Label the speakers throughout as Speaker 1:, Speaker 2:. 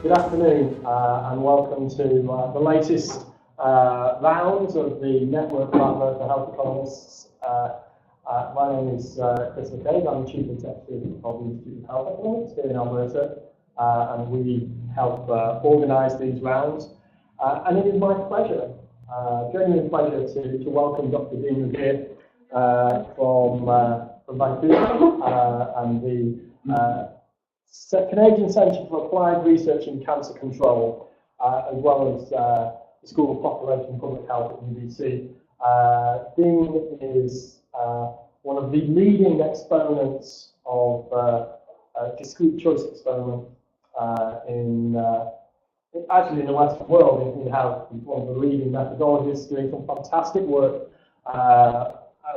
Speaker 1: Good afternoon and welcome to the latest rounds of the Network Platform for Health Economists. My name is Chris McCabe. I'm the Chief Executive of the Institute of Health Economics here in Alberta, and we help organise these rounds. And it is my pleasure, genuine pleasure, to welcome Dr. Dean Regier from Vancouver and the Canadian Centre for Applied Research in Cancer Control, as well as the School of Population and Public Health at UBC. Dean is one of the leading exponents of discrete choice experiment actually in the Western world in health. He's one of the leading methodologists doing some fantastic work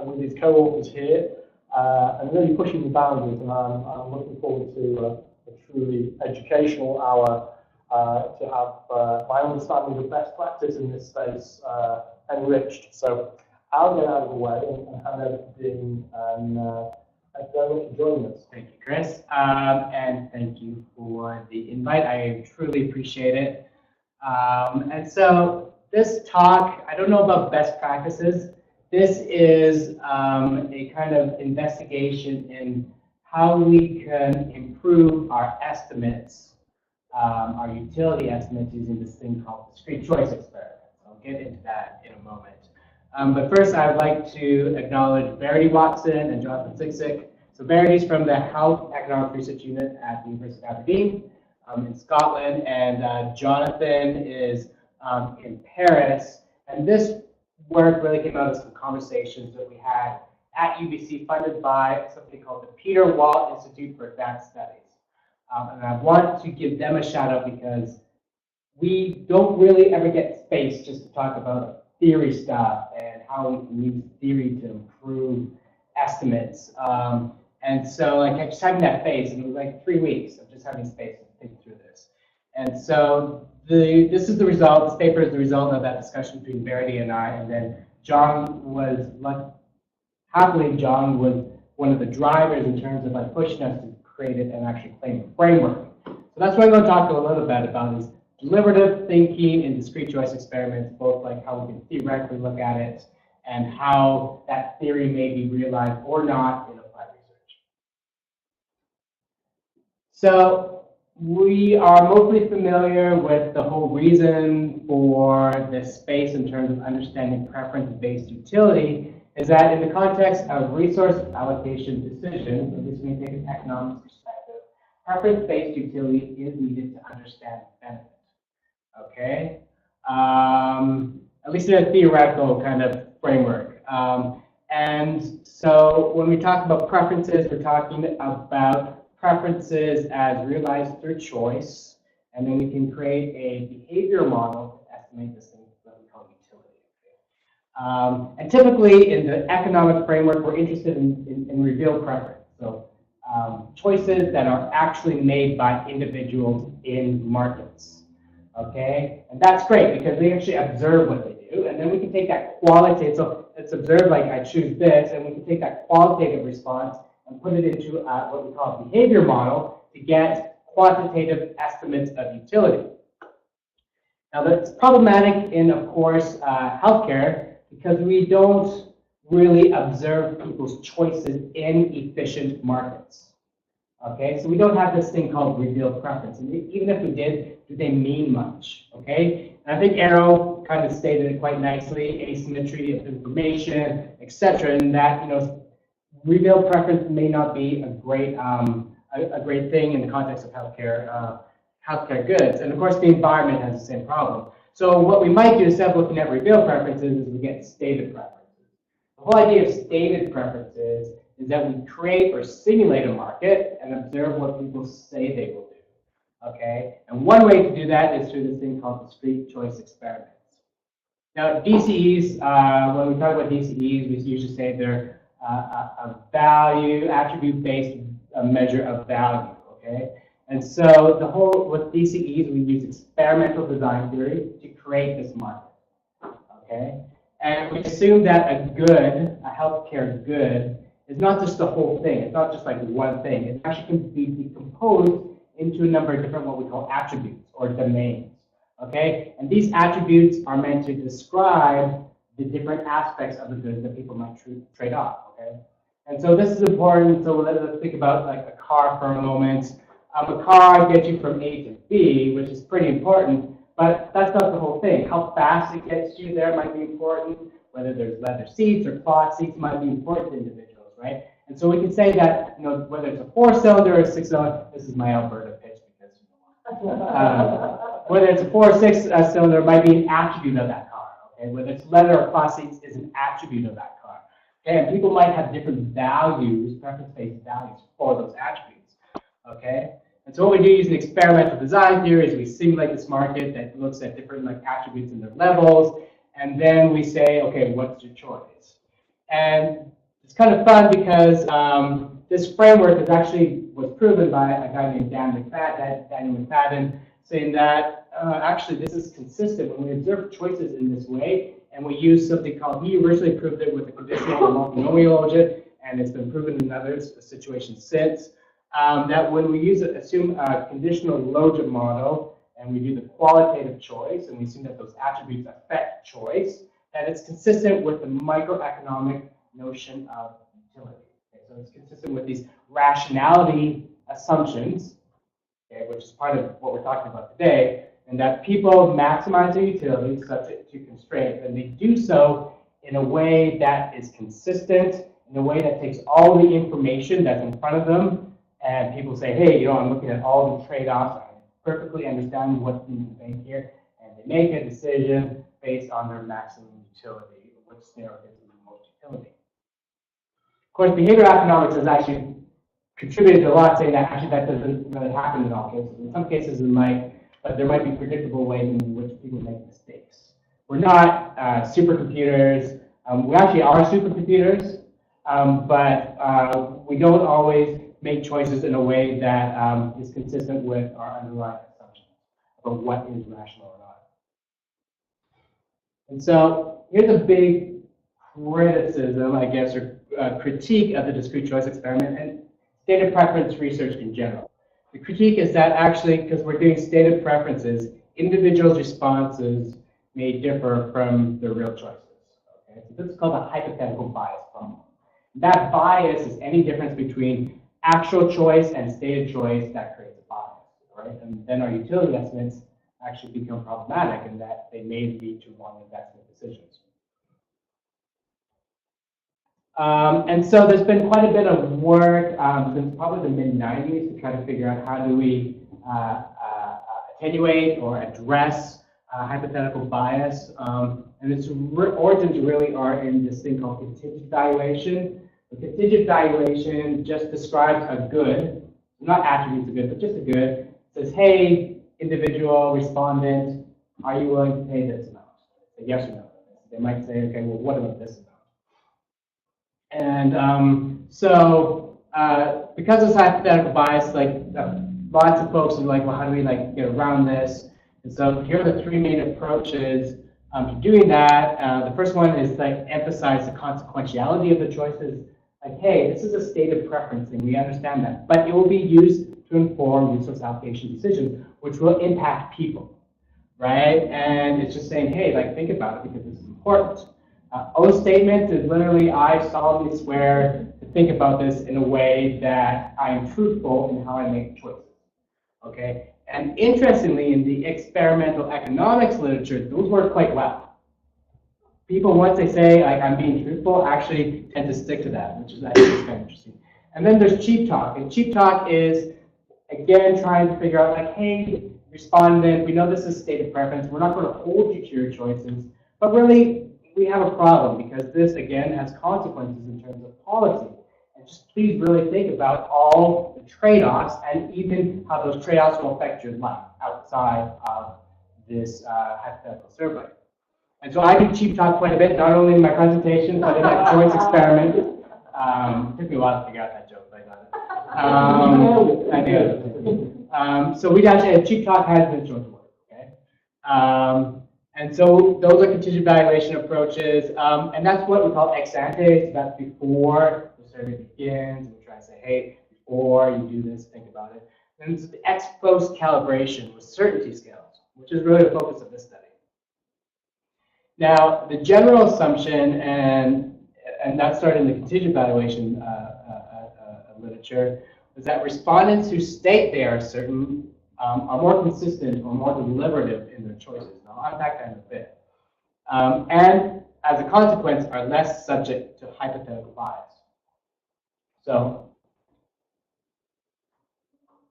Speaker 1: with his co-authors here. And really pushing the boundaries, and I'm looking forward to a truly educational hour to have my understanding of best practice in this space enriched. So I'll get out of the way and hand over to Dean, and thank you very much for joining us.
Speaker 2: Thank you, Chris, and thank you for the invite. I truly appreciate it. And so this talk, I don't know about best practices. This is a kind of investigation in how we can improve our estimates, our utility estimates using this thing called discrete choice experiment. I'll get into that in a moment. But first, I'd like to acknowledge Verity Watson and Jonathan Siksick. So Verity's from the Health Economic Research Unit at the University of Aberdeen in Scotland, and Jonathan is in Paris. And this work really came out of some conversations that we had at UBC, funded by something called the Peter Wall Institute for Advanced Studies. And I want to give them a shout out because we don't really ever get space just to talk about theory stuff and how we can use theory to improve estimates. And so like just having that space, and it was like 3 weeks of just having space to think through this. And so this is the result. This paper is the result of that discussion between Verity and I, and then John was happily John was one of the drivers in terms of like pushing us to create it and actually claim a framework. So that's what I'm going to talk a little bit about is deliberative thinking in discrete choice experiments, both like how we can theoretically look at it and how that theory may be realized or not in applied research. So we are mostly familiar with the whole reason for this space in terms of understanding preference-based utility is that in the context of resource allocation decisions, at least when you take an economics perspective, preference-based utility is needed to understand benefit. Okay? At least in a theoretical kind of framework. And so when we talk about preferences, we're talking about preferences as realized through choice, and then we can create a behavior model to estimate this thing that we call utility. And typically in the economic framework, we're interested in revealed preference. So choices that are actually made by individuals in markets. Okay, and that's great because we actually observe what they do, and then we can take that qualitative. So it's observed like I choose this, and we can take that qualitative response and put it into what we call a behavior model to get quantitative estimates of utility. Now that's problematic in, of course, healthcare because we don't really observe people's choices in efficient markets. Okay, so we don't have this thing called revealed preference, and even if we did, do they mean much? Okay, and I think Arrow kind of stated it quite nicely: asymmetry of information, etc. And that revealed preference may not be a great thing in the context of healthcare goods. And of course, the environment has the same problem. So what we might do instead of looking at revealed preferences is we get stated preferences. The whole idea of stated preferences is that we create or simulate a market and observe what people say they will do. Okay, and one way to do that is through this thing called discrete choice experiments. Now, DCEs, when we talk about DCEs, we usually say they're a value, attribute-based measure of value, okay? And so with DCEs, we use experimental design theory to create this market, okay? And we assume that a healthcare good, is not just the whole thing. It's not just like one thing. It actually can be decomposed into a number of different what we call attributes or domains. Okay, and these attributes are meant to describe the different aspects of the goods that people might trade off. Okay, and so this is important. So let's think about like a car for a moment. A car gets you from A to B, which is pretty important, but that's not the whole thing. How fast it gets you there might be important. Whether there's leather seats or cloth seats might be important to individuals, right? And so we can say that, whether it's a 4-cylinder or a 6-cylinder, this is my Alberta pitch because, whether it's a 4 or 6-cylinder might be an attribute of that car, okay? Whether it's leather or cloth seats is an attribute of that car. Okay, and people might have different values, preference-based values for those attributes, okay? And so what we do using experimental design theory is we simulate this market that looks at different attributes and their levels, and then we say, okay, what's your choice? And it's kind of fun because this framework was proven by a guy named Daniel McFadden, saying that actually this is consistent when we observe choices in this way, and we use something called, he originally proved it with a conditional or multinomial logit, and it's been proven in other situations since, that when we assume a conditional logit model, and we do the qualitative choice, and we assume that those attributes affect choice, that it's consistent with the microeconomic notion of utility. Okay, so it's consistent with these rationality assumptions, okay, which is part of what we're talking about today, and that people maximize their utility subject to constraints, and they do so in a way that is consistent, in a way that takes all the information that's in front of them, and people say, hey, I'm looking at all the trade-offs, perfectly understand what's being conveyed here, and they make a decision based on their maximum utility, which scenario gives them the most utility. Of course, behavioral economics has actually contributed a lot, saying that actually that doesn't really happen in all cases. In some cases it might, but there might be predictable ways in which people make mistakes. We're not supercomputers. We actually are supercomputers, but we don't always make choices in a way that is consistent with our underlying assumptions about what is rational or not. And so here's a big criticism, I guess, or critique of the discrete choice experiment and stated preference research in general. The critique is that actually, because we're doing stated preferences, individuals' responses may differ from their real choices. Okay? So this is called a hypothetical bias problem. That bias is any difference between actual choice and stated choice that creates a bias, right? And then our utility estimates actually become problematic in that they may lead to wrong investment decisions. And so there's been quite a bit of work since probably the mid-90s to try to figure out how do we attenuate or address hypothetical bias. And its origins really are in this thing called contingent valuation. The contingent valuation just describes a good, not attributes of good, but just a good. It says, hey, individual, respondent, are you willing to pay this amount? Say yes or no. They might say, okay, well, what about this amount? And so because of this hypothetical bias, lots of folks are like, well, how do we get around this? And so here are the three main approaches to doing that. The first one is emphasize the consequentiality of the choices. Hey, this is a stated preference thing, we understand that, but it will be used to inform resource allocation decisions, which will impact people, right? And it's just saying, hey, think about it because this is important. O statement is literally, I solemnly swear to think about this in a way that I am truthful in how I make choices, okay? And interestingly, in the experimental economics literature, those work quite well. People, once they say, I'm being truthful, actually tend to stick to that, which is actually kind of interesting. And then there's cheap talk. And cheap talk is, again, trying to figure out, hey, respondent, we know this is stated preference. We're not going to hold you to your choices. But really, we have a problem because this, again, has consequences in terms of policy. And just please really think about all the trade-offs and even how those trade-offs will affect your life outside of this hypothetical survey. And so I do cheap talk quite a bit, not only in my presentation, but in that choice experiment. It took me a while to figure out that joke, but I got it. I knew it. So we actually, cheap talk has been shown to work, okay? And so those are contingent valuation approaches, and that's what we call ex ante. So that's before the survey begins. We try to say, hey, before you do this, think about it. And this is the ex post calibration with certainty scales, which is really the focus of this study. Now, the general assumption, and that started in the contingent evaluation literature, is that respondents who state they are certain are more consistent or more deliberative in their choices. And I'll unpack that in a bit. And as a consequence, are less subject to hypothetical bias. So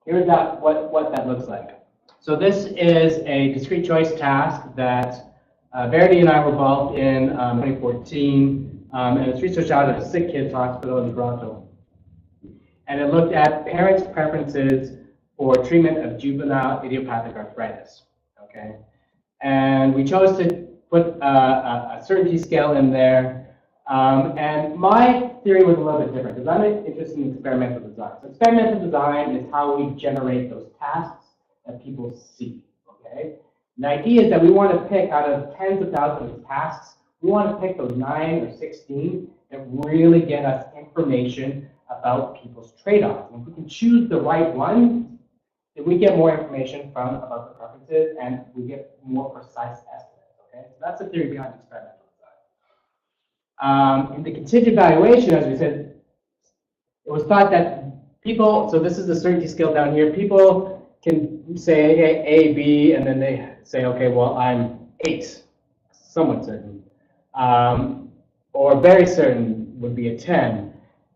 Speaker 2: here's what that looks like. So this is a discrete choice task that Verity and I were involved in 2014, and it's research out at a sick kids hospital in Toronto. And it looked at parents' preferences for treatment of juvenile idiopathic arthritis. Okay, and we chose to put a certainty scale in there. And my theory was a little bit different because I'm interested in experimental design. So experimental design is how we generate those tasks that people see. Okay, and the idea is that we want to pick out of tens of thousands of tasks, we want to pick those 9 or 16 that really get us information about people's trade-offs. And if we can choose the right one, then we get more information about the preferences, and we get more precise estimates. Okay, so that's the theory behind experimental design. In the contingent evaluation, as we said, it was thought that people. So this is the certainty scale down here. People can say A, B, and then they say, okay, well, I'm 8, somewhat certain, or very certain would be a 10.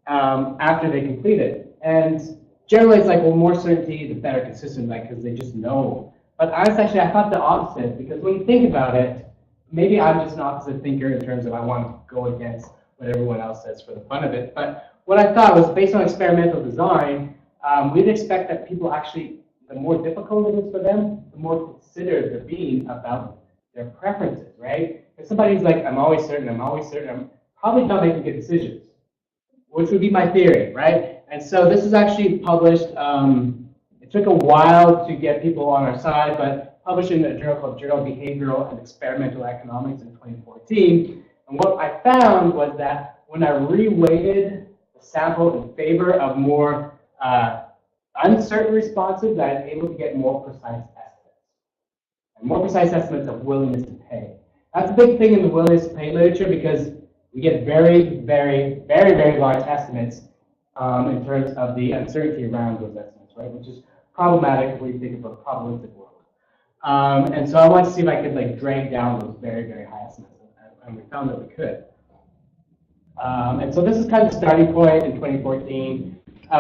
Speaker 2: After they complete it. And generally it's like, well, more certainty, the better consistent, like, because they just know. But I thought the opposite, because when you think about it, maybe I'm just an opposite thinker in terms of I want to go against what everyone else says for the fun of it. But what I thought was, based on experimental design, we'd expect that people actually, the more difficult it is for them, the more considered they're being about their preferences, right? If somebody's like, I'm always certain, I'm probably not making good decisions, which would be my theory, right? And so this is actually published. It took a while to get people on our side, but published in a journal called Journal of Behavioral and Experimental Economics in 2014. And what I found was that when I reweighted the sample in favor of more uncertain responses, I was able to get more precise estimates. And more precise estimates of willingness to pay. That's a big thing in the willingness to pay literature, because we get very, very, very, very large estimates in terms of the uncertainty around those estimates, right? Which is problematic when you think of a probabilistic world. And so I wanted to see if I could like drag down those very, very high estimates, and we found that we could. And so this is kind of the starting point in 2014.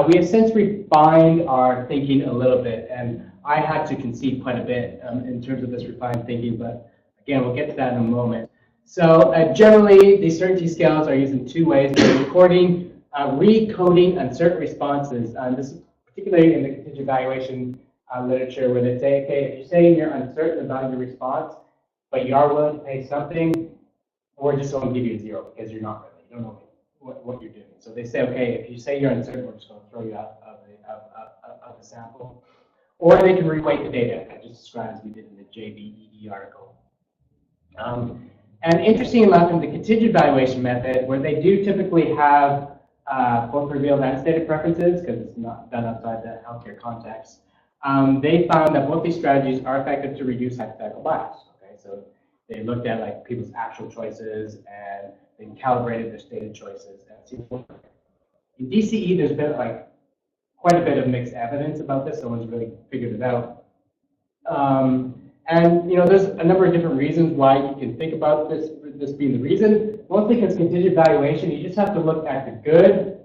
Speaker 2: We have since refined our thinking a little bit, and I had to concede quite a bit in terms of this refined thinking, but again, we'll get to that in a moment. So generally, these certainty scales are used in 2 ways. They're recoding uncertain responses. This is particularly in the contingent evaluation literature, where they say, okay, if you're saying you're uncertain about your response, but you are willing to pay something, we're just going to give you a 0 because you're not really, you don't know what you're doing. So they say, okay, if you say you're uncertain, we're just going to throw you out of the sample. Or they can reweight the data, I just described as we did in the JBEE article. And interesting enough, in the contingent evaluation method, where they do typically have both revealed and stated preferences, because it's not done outside the healthcare context, they found that both these strategies are effective to reduce hypothetical bias. Okay, so they looked at like people's actual choices, and they calibrated their stated choices. And in DCE, there's been like quite a bit of mixed evidence about this. No one's really figured it out. And there's a number of different reasons why you can think about this being the reason. Mostly because contingent evaluation, you just have to look at the good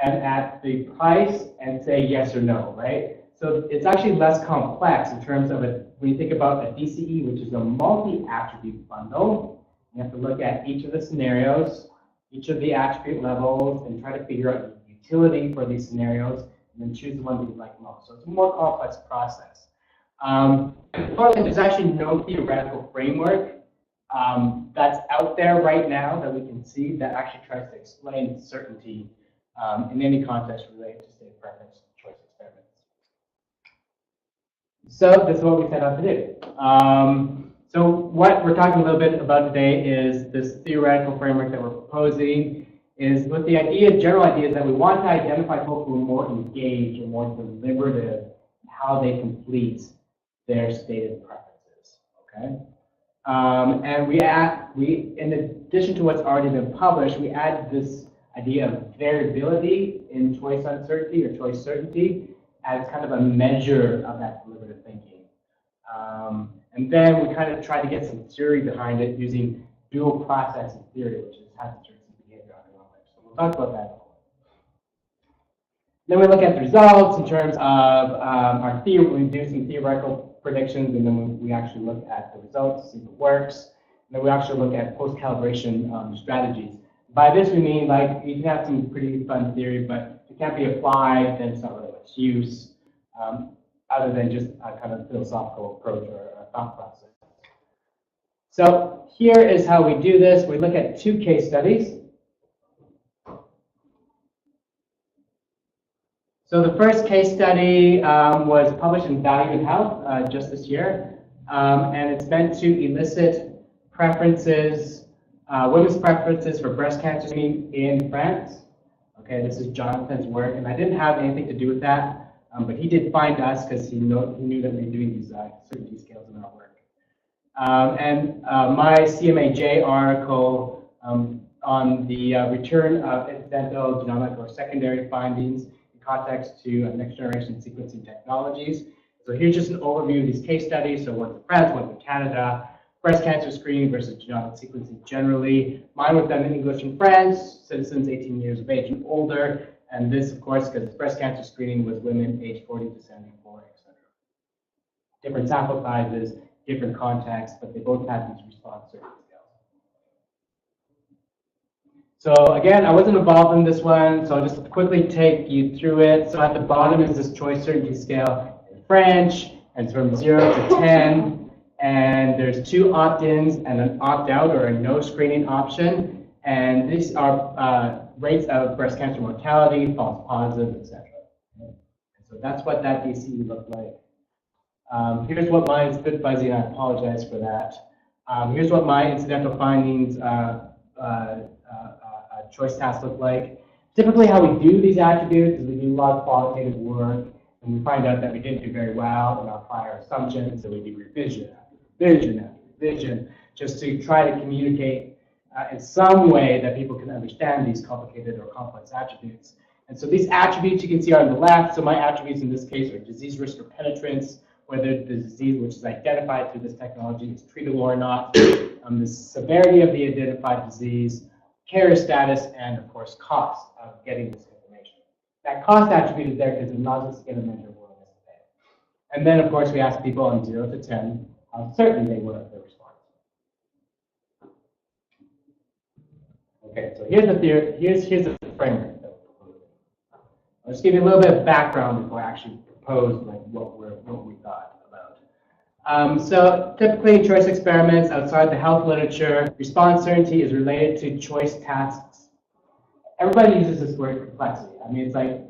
Speaker 2: and at the price and say yes or no, right? So it's actually less complex in terms of when you think about a DCE, which is a multi-attribute bundle. You have to look at each of the scenarios, each of the attribute levels, and try to figure out the utility for these scenarios, and then choose the one that you like most. So it's a more complex process. There's actually no theoretical framework that's out there right now that we can see that actually tries to explain certainty in any context related to state preference choice experiments. So this is what we set out to do. So what we're talking a little bit about today is this theoretical framework that we're proposing, is with the general idea is that we want to identify people who are more engaged or more deliberative, how they complete their stated preferences. Okay, and in addition to what's already been published, we add this idea of variability in choice uncertainty or choice certainty as kind of a measure of that deliberative thinking. And then we kind of try to get some theory behind it using dual processing theory, which is hazard behavior economics. So we'll talk about that. Then we look at the results in terms of our theory. We do some theoretical predictions, and then we actually look at the results to see if it works. And then we actually look at post-calibration strategies. By this we mean, like, you can have some pretty fun theory, but if it can't be applied, then it's not really much use, other than just a kind of philosophical approach or a thought process. So here is how we do this. We look at 2 case studies. So the first case study was published in Value in Health just this year, and it's meant to elicit preferences, women's preferences for breast cancer screening in France. Okay, this is Jonathan's work, and I didn't have anything to do with that, but he did find us because he knew that we were doing these certainty scales in our work. And my CMAJ article on the return of incidental genomic or secondary findings in context to next generation sequencing technologies. So here's just an overview of these case studies. So one's in France, one's in Canada. Breast cancer screening versus genomic sequencing generally. Mine was done in English in France, citizens 18 years of age and older. And this, of course, because breast cancer screening was women aged 40 to 74, etc. Different sample sizes, different contexts, but they both had these response certainty scales. So again, I wasn't involved in this one, so I'll just quickly take you through it. So at the bottom is this choice certainty scale in French, and it's from 0 to 10. And there's 2 opt-ins and an opt-out or a no screening option. And these are rates of breast cancer mortality, false positives, etc. So that's what that DCE looked like. Here's what mine is good fuzzy, and I apologize for that. Here's what my incidental findings choice task look like. Typically how we do these attributes is we do a lot of qualitative work, and we find out that we didn't do very well in our prior assumptions, so we do revision after revision after revision, just to try to communicate in some way that people can understand these complicated or complex attributes. And so these attributes you can see are on the left. So my attributes in this case are disease risk or penetrance, whether the disease which is identified through this technology is treatable or not, the severity of the identified disease, carrier status, and of course cost of getting this information. That cost attribute is there because it allows us to get a measure of willingness to pay. And then of course we ask people on 0 to 10 how certain they were of their response. Okay, so here's the theory. Here's the framework that we're proposing. I'll just give you a little bit of background before I actually propose like what we thought about. So typically in choice experiments outside the health literature, response certainty is related to choice tasks. Everybody uses this word complexity. I mean, it's like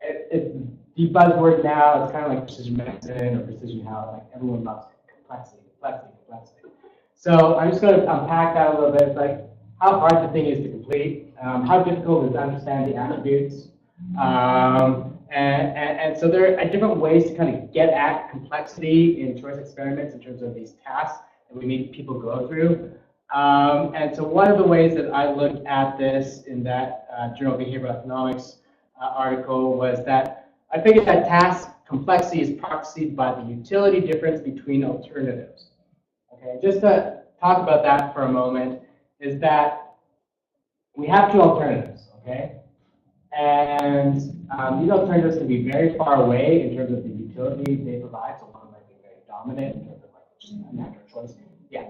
Speaker 2: it's the buzzword now. It's kind of like precision medicine or precision health. Like everyone loves complexity, complexity, complexity. So I'm just going to unpack that a little bit. It's like how hard the thing is to complete, how difficult it is to understand the attributes, and so there are different ways to kind of get at complexity in choice experiments in terms of these tasks that we make people go through. And so one of the ways that I looked at this in that Journal of Behavioral Economics article was that I figured that task complexity is proxied by the utility difference between alternatives. Okay, just to talk about that for a moment, is that we have 2 alternatives, okay? And these alternatives can be very far away in terms of the utility they provide. So one might be very dominant in terms of like just a natural choice. Yeah,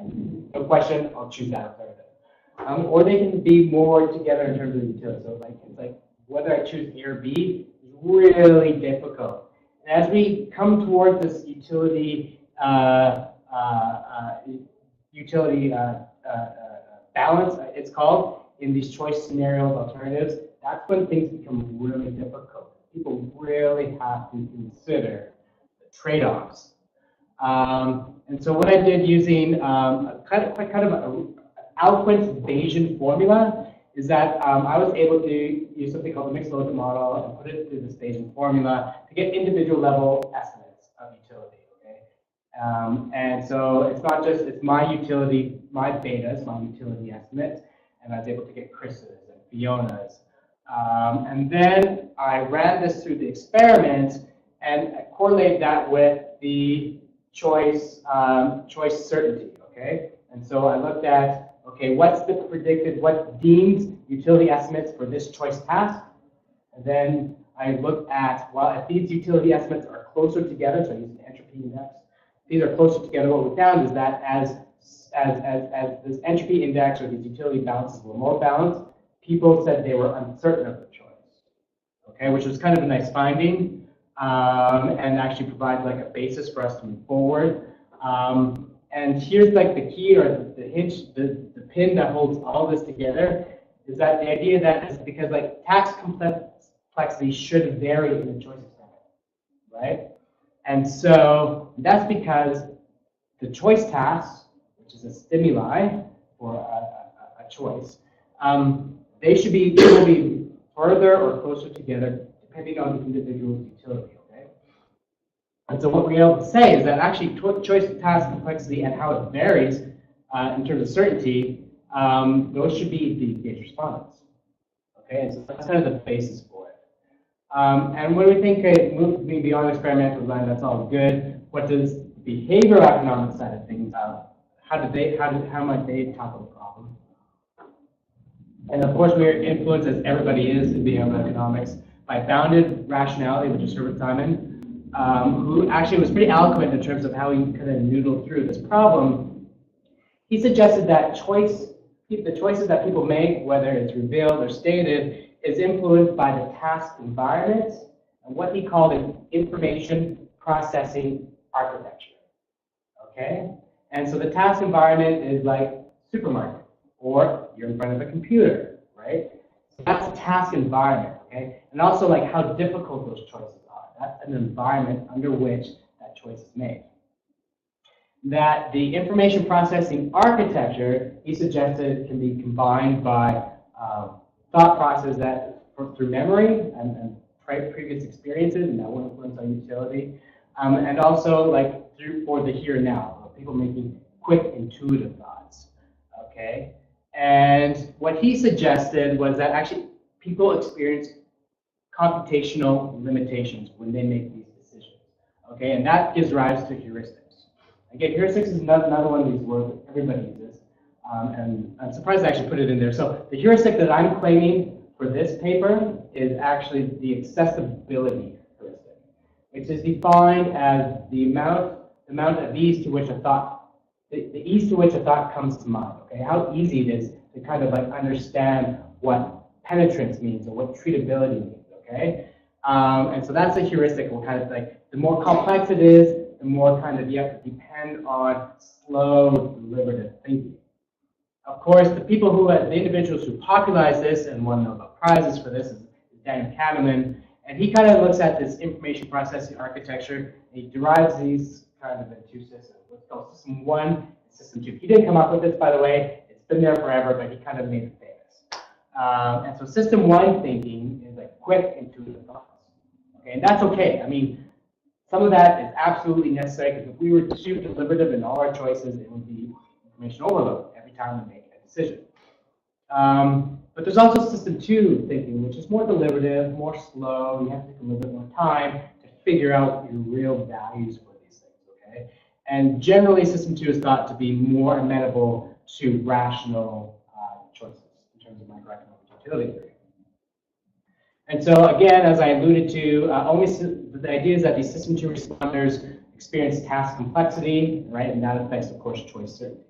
Speaker 2: no question, I'll choose that alternative. Or they can be more together in terms of utility. So like it's like whether I choose A or B is really difficult. And as we come towards this utility balance, it's called, in these choice scenarios, alternatives, that's when things become really difficult. People really have to consider the trade-offs. And so what I did using kind of an eloquent Bayesian formula is that I was able to use something called the mixed loaded model and put it through this Bayesian formula to get individual level estimates. And so it's not just, it's my utility, my betas, my utility estimates, and I was able to get Chris's and Fiona's. And then I ran this through the experiment and I correlated that with the choice certainty, okay? And so I looked at, okay, what's the predicted, what deemed utility estimates for this choice task? And then I looked at, well, if these utility estimates are closer together, so I used the entropy index, if these are closer together, what we found is that as this entropy index or these utility balances were more balanced, people said they were uncertain of the choice, okay, which was kind of a nice finding, and actually provides like a basis for us to move forward. And here's like the key, or the hinge, the pin that holds all this together, is that the idea that is because like task complexity should vary in the choice experiment, right? And so that's because the choice task, which is a stimuli for a choice, they should be further or closer together depending on the individual's utility, okay? And so what we're able to say is that actually choice task complexity and how it varies in terms of certainty, those should be the gauge respondents, okay? And so that's kind of the basis for it. And when we think moving beyond experimental design, that's all good. What does the behavioral economic side of things, how might they tackle the problem? And of course, we're influenced, as everybody is in behavioral economics, by bounded rationality, which is Herbert Simon, who actually was pretty eloquent in terms of how he kind of noodled through this problem. He suggested that the choices that people make, whether it's revealed or stated, is influenced by the task environment and what he called an information processing architecture. Okay? And so the task environment is like supermarket, or you're in front of a computer, right? So that's a task environment, okay? And also like how difficult those choices are. That's an environment under which that choice is made. That the information processing architecture, he suggested, can be combined by thought process that through memory and previous experiences, and that will influence our utility, and also like for the here and now, people making quick, intuitive thoughts. Okay, and what he suggested was that actually people experience computational limitations when they make these decisions. Okay, and that gives rise to heuristics. Again, heuristics is another one of these words that everybody uses. And I'm surprised I actually put it in there. So the heuristic that I'm claiming for this paper is actually the accessibility heuristic, which is defined as the amount of ease to which a thought, the ease to which a thought comes to mind. Okay, how easy it is to kind of like understand what penetrance means or what treatability means. Okay, and so that's a heuristic. We'll kind of like the more complex it is, the more kind of you have to depend on slow, deliberative thinking. Of course, the individuals who popularized this and won Nobel Prizes for this is Daniel Kahneman, and he kind of looks at this information processing architecture, and he derives these kind of in two systems. What's called System 1 and System 2. He didn't come up with this, by the way. It's been there forever, but he kind of made it famous. And so System 1 thinking is like quick, intuitive thoughts. Okay, and that's okay. I mean, some of that is absolutely necessary, because if we were too deliberative in all our choices, it would be information overload every time we make a decision. But there's also System 2 thinking, which is more deliberative, more slow. You have to take a little bit more time to figure out your real values for these things, okay? And generally, System 2 is thought to be more amenable to rational choices in terms of microeconomic utility theory. And so again, as I alluded to, the idea is that these System 2 responders experience task complexity, right? And that affects, of course, choice certainty.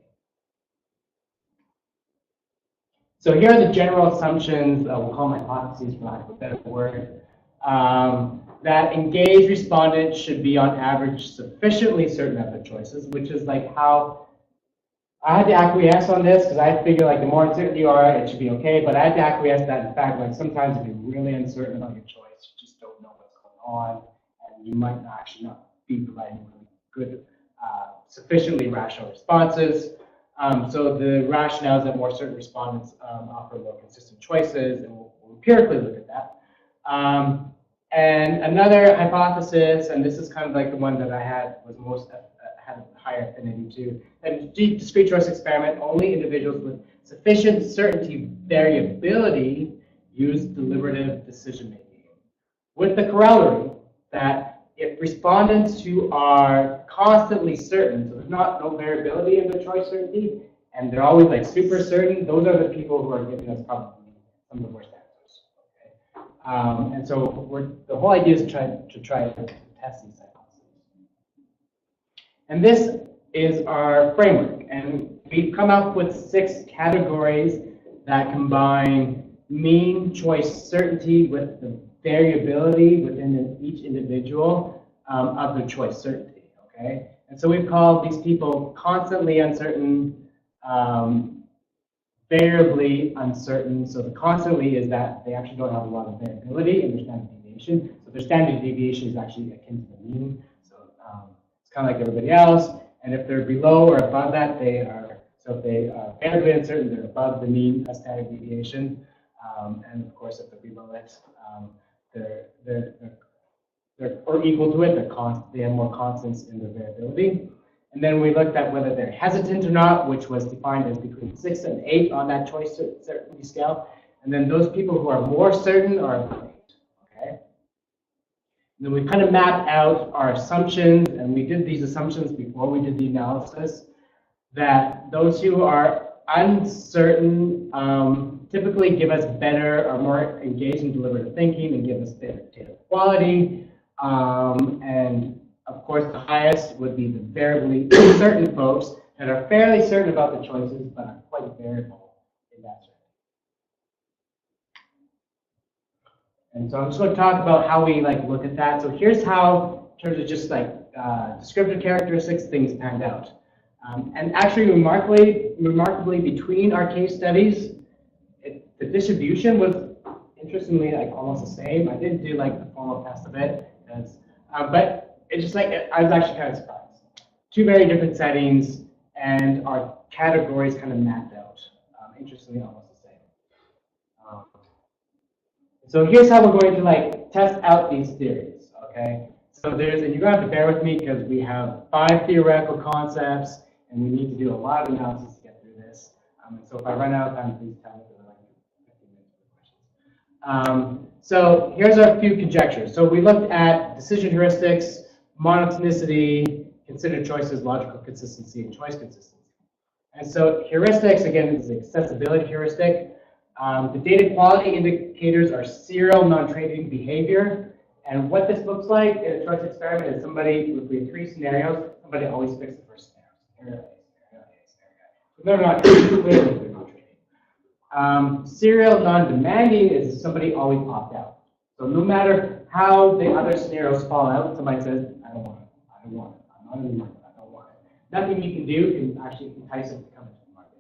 Speaker 2: So here are the general assumptions, we'll call them hypotheses for lack of a better word, that engaged respondents should be on average sufficiently certain of their choices, which is like how I had to acquiesce on this, because I figure like the more uncertain you are, it should be okay, but I had to acquiesce that in fact, like sometimes if you're really uncertain about your choice, you just don't know what's going on, and you might actually not be providing really good, sufficiently rational responses. So the rationale is that more certain respondents offer more consistent choices, and we'll empirically look at that. And another hypothesis, and this is kind of like the one that I had was most have a higher affinity to. And discrete choice experiment, only individuals with sufficient certainty variability use deliberative decision making. With the corollary that if respondents who are constantly certain, so there's no variability in their choice certainty, and they're always like super certain, those are the people who are giving us probably some of the worst answers. Okay? And so the whole idea is to try to test these hypotheses. And this is our framework, and we've come up with 6 categories that combine mean choice certainty with the variability within each individual of their choice certainty. Okay, and so we've called these people constantly uncertain, variably uncertain. So the constantly is that they actually don't have a lot of variability in their standard deviation. So their standard deviation is actually akin to the mean. So it's kind of like everybody else. And if they're below or above that, they are. So if they are variably uncertain, they're above the mean standard deviation. And of course, if they're below it, they're or equal to it. They have more constants in their variability. And then we looked at whether they're hesitant or not, which was defined as between 6 and 8 on that choice certainty scale. And then those people who are more certain are above 8. Okay. And then we kind of mapped out our assumptions, and we did these assumptions before we did the analysis, that those who are uncertain typically give us better or more engaged in deliberative thinking and give us better data quality. And of course, the highest would be the variably certain folks that are fairly certain about the choices, but are quite variable in that certainty. And so I'm just going to talk about how we look at that. So here's how, in terms of just descriptive characteristics, things panned out. And actually, remarkably, between our case studies, the distribution was interestingly almost the same. I didn't do the formal test of it, but it's just I was actually kind of surprised. 2 very different settings, and our categories kind of mapped out. Interestingly, almost the same. So here's how we're going to test out these theories. Okay. So and you're going to have to bear with me because we have 5 theoretical concepts, and we need to do a lot of analysis to get through this. And so if I run out of time, please tell me. 15 minutes for questions. So here's our few conjectures. So we looked at decision heuristics, monotonicity, considered choices, logical consistency, and choice consistency. And so heuristics, again, is the accessibility heuristic. The data quality indicators are serial non-trading behavior. And what this looks like in a choice experiment is somebody, if we have 3 scenarios, somebody always picks the first scenario. Scenario A, scenario A, scenario A. So they're not clearly they're not trading. Serial non-demanding is somebody always opt out. So no matter how the other scenarios fall out, somebody says, I don't want it, I don't want it, I'm not in the market, I don't want it. Nothing you can do can actually entice them to come into the market.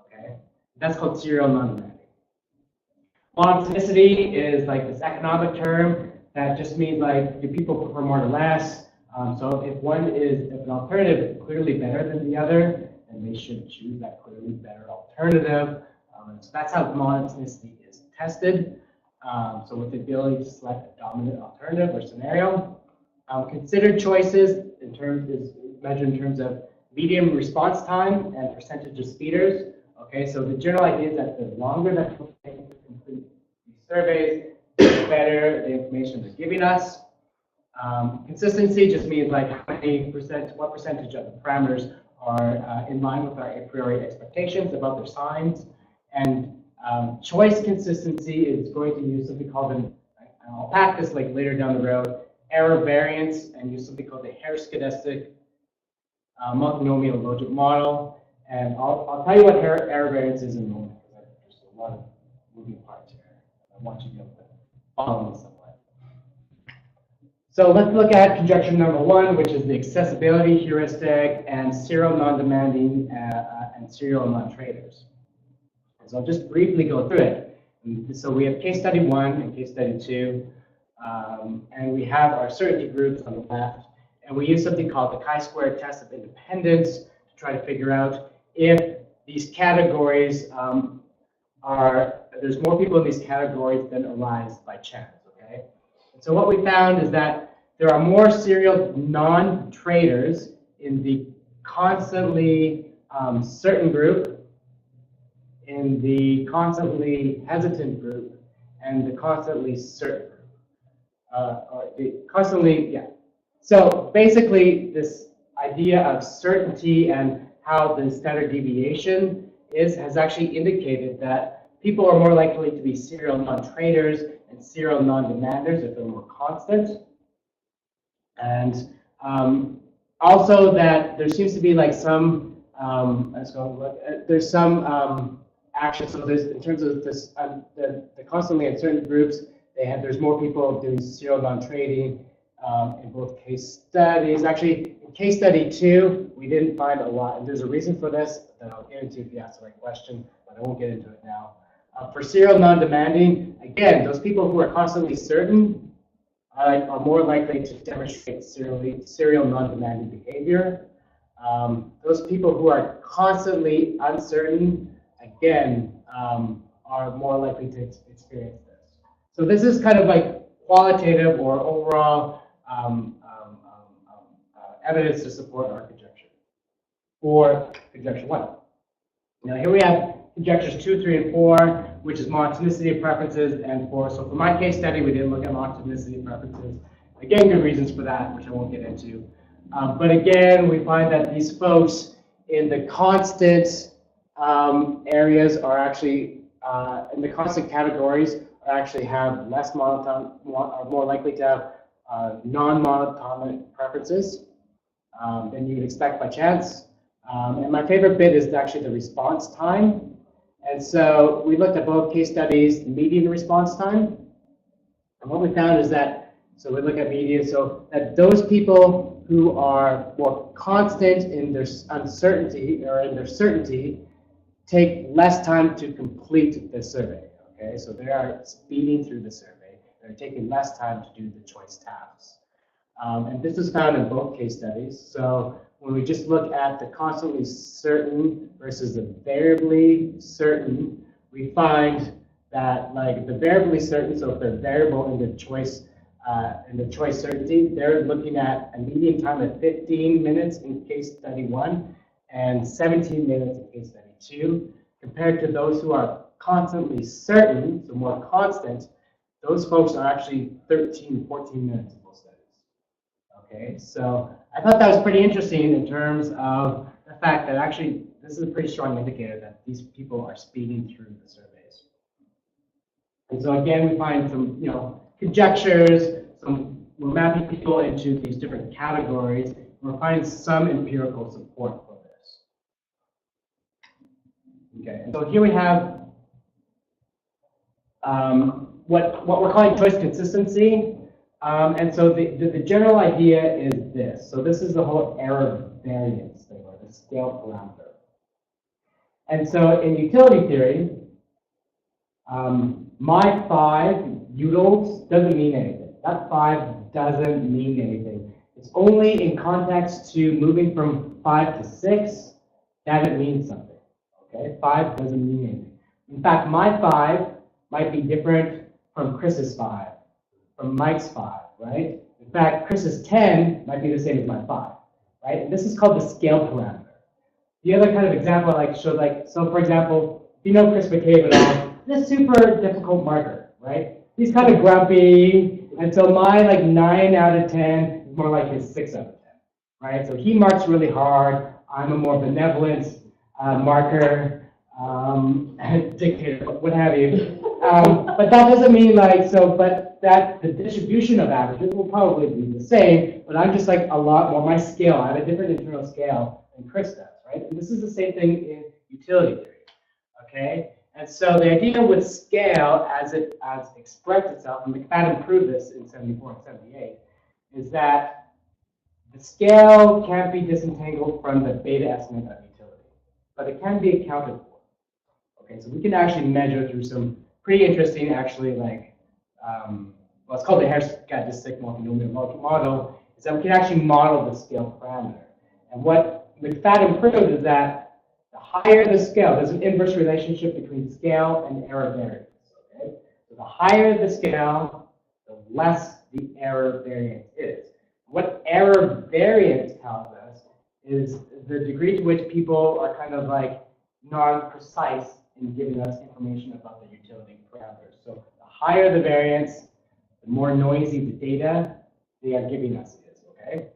Speaker 2: Okay? That's called serial non-demanding. Monotonicity is this economic term that just means do people prefer more or less. So if an alternative is clearly better than the other, then they should choose that clearly better alternative. So that's how monotonicity is tested. So with the ability to select a dominant alternative or scenario. Considered choices is measured in terms of median response time and percentage of speeders. Okay, so the general idea is that the longer that people take to complete these surveys, the better the information they're giving us. Consistency just means what percentage of the parameters are in line with our a priori expectations about their signs. And choice consistency is going to use something called and I'll pack this later down the road, error variance, and use something called the Hare-Stokastic multinomial logic model. And I'll tell you what error variance is in a moment, because there's a lot of moving parts here. I want you to be able to follow me somewhat. So let's look at conjecture number 1, which is the accessibility heuristic and serial non-demanding and serial non-traders. So I'll just briefly go through it. And so we have case study 1 and case study 2, and we have our certainty groups on the left, and we use something called the chi-square test of independence to try to figure out if these categories there's more people in these categories than arise by chance. Okay, and so what we found is that there are more serial non-traders in the constantly certain group, in the constantly hesitant group, and the constantly certain group. Or the constantly, yeah. So basically, this idea of certainty and how the standard deviation has actually indicated that people are more likely to be serial non-traders and serial non-demanders if they're more constant. And also that there seems to be like some, there's some action. So there's, in terms of this, the constantly uncertain groups, there's more people doing serial non-trading in both case studies. Actually, in case study 2, we didn't find a lot, and there's a reason for this that I'll get into if you ask the right question, but I won't get into it now. For serial non-demanding, again, those people who are constantly certain are more likely to demonstrate serial non-demanding behavior. Those people who are constantly uncertain, again, are more likely to experience this. So this is kind of like qualitative or overall evidence to support our conjecture for conjecture 1. Now here we have conjectures 2, 3, and 4, which is monotonicity of preferences, and 4. So for my case study, we didn't look at monotonicity of preferences. Again, good reasons for that, which I won't get into. But again, we find that these folks in the constant areas are actually, in the constant categories, actually have less monotone, are more likely to have non-monotonic preferences than you would expect by chance. And my favorite bit is actually the response time. And so we looked at both case studies, median response time. And what we found is that, so we look at median, so that those people who are more constant in their uncertainty or in their certainty take less time to complete the survey. Okay, so they are speeding through the survey. They're taking less time to do the choice tasks. And this is found in both case studies. So when we just look at the constantly certain versus the variably certain, we find that like the variably certain, so if they're variable in the choice certainty, they're looking at a median time of 15 minutes in case study 1 and 17 minutes in case study 2, compared to those who are constantly certain, so more constant. Those folks are actually 13, 14 minutes in both studies. Okay, so I thought that was pretty interesting in terms of the fact that actually this is a pretty strong indicator that these people are speeding through the surveys. And so again, we find some, conjectures. We're mapping people into these different categories. And we're finding some empirical support for this. Okay, and so here we have what we're calling choice consistency. And so the general idea is this. So this is the whole error variance thing, or the scale parameter. And so in utility theory, my 5 utils doesn't mean anything. That 5 doesn't mean anything. It's only in context to moving from 5 to 6 that it means something. Okay, 5 doesn't mean anything. In fact, my 5 might be different from Chris's 5, from Mike's 5, right? In fact, Chris's 10 might be the same as my 5, right? And this is called the scale parameter. The other kind of example I like to show, so for example, if you know Chris McCabe at all, this super difficult marker, right? He's kind of grumpy, and so my 9 out of 10 is more like his 6 out of 10, right? So he marks really hard. I'm a more benevolent marker, dictator, what have you. But that doesn't mean but that the distribution of averages will probably be the same, but I'm just a lot more, my scale, I have a different internal scale than Chris does, right? And this is the same thing in utility theory, okay? And so the idea with scale, as it expressed itself, and McFadden proved this in 74 and 78, is that the scale can't be disentangled from the beta estimate of utility, but it can be accounted for. Okay, so we can actually measure through some pretty interesting, actually, well, it's called the Hare-Stadistic multinomial model, is that we can actually model the scale parameter. And what McFadden proved is that the higher the scale, there's an inverse relationship between scale and error variance. Okay? So the higher the scale, the less the error variance is. What error variance tells us is the degree to which people are kind of like non-precise in giving us information about the utility parameters. So the higher the variance, the more noisy the data they are giving us is, okay?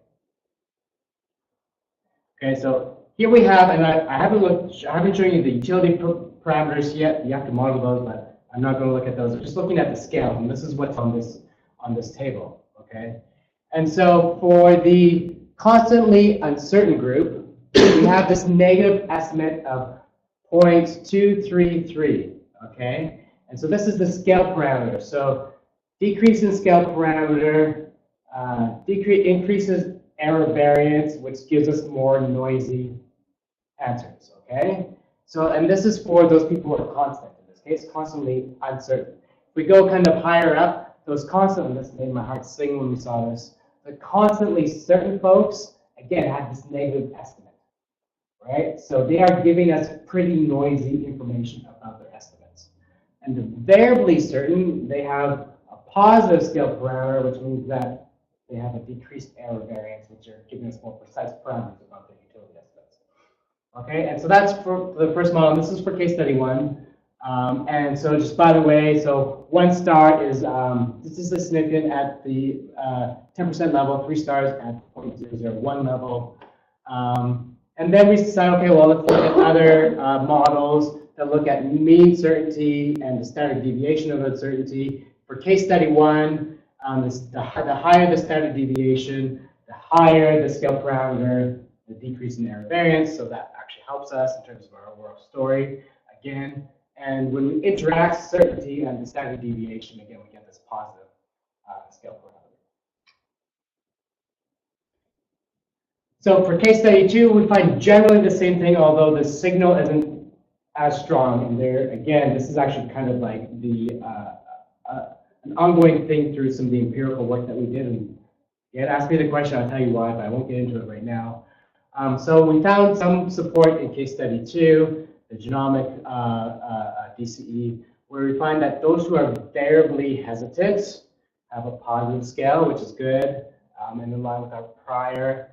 Speaker 2: Okay, so here we have, and I haven't shown you the utility parameters yet. You have to model those, but I'm not going to look at those. I'm just looking at the scales, and this is what's on this table, okay? And so for the constantly uncertain group, we have this negative estimate of 0.233, okay? And so this is the scale parameter. So decrease in scale parameter, increases error variance, which gives us more noisy answers, okay? So, and this is for those people who are constant, in this case, constantly uncertain. If we go kind of higher up, those constant, and this made my heart sing when we saw this, the constantly certain folks, again, have this negative estimate, right? So they are giving us pretty noisy information about their estimates. And the variably certain, they have a positive scale parameter, which means that they have a decreased error variance, which are giving us more precise parameters about their utility estimates. Okay, and so that's for the first model. This is for case study 1. And so just by the way, so 1 star is statistically significant at the 10% level, 3 stars at 0.001 level. And then we decide, okay, well, let's look at other models that look at mean certainty and the standard deviation of uncertainty. For case study 1, the higher the standard deviation, the higher the scale parameter, the decrease in error variance. So that actually helps us in terms of our overall story again. And when we interact certainty and the standard deviation, again, we get this positive scale parameter. So for case study 2, we find generally the same thing, although the signal isn't as strong. And there, again, this is actually kind of like the an ongoing thing through some of the empirical work that we did. And yeah, ask me the question, I'll tell you why, but I won't get into it right now. So we found some support in case study 2, the genomic DCE, where we find that those who are variably hesitant have a positive scale, which is good, and in line with our prior.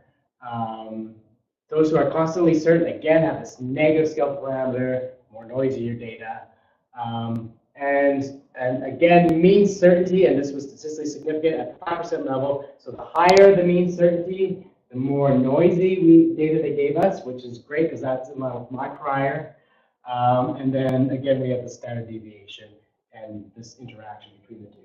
Speaker 2: Those who are constantly certain, again, have this negative scale parameter, more noisier data. And again, mean certainty, and this was statistically significant at the 5% level. So the higher the mean certainty, the more noisy data they gave us, which is great because that's in line with my prior. And then again, we have the standard deviation and this interaction between the two.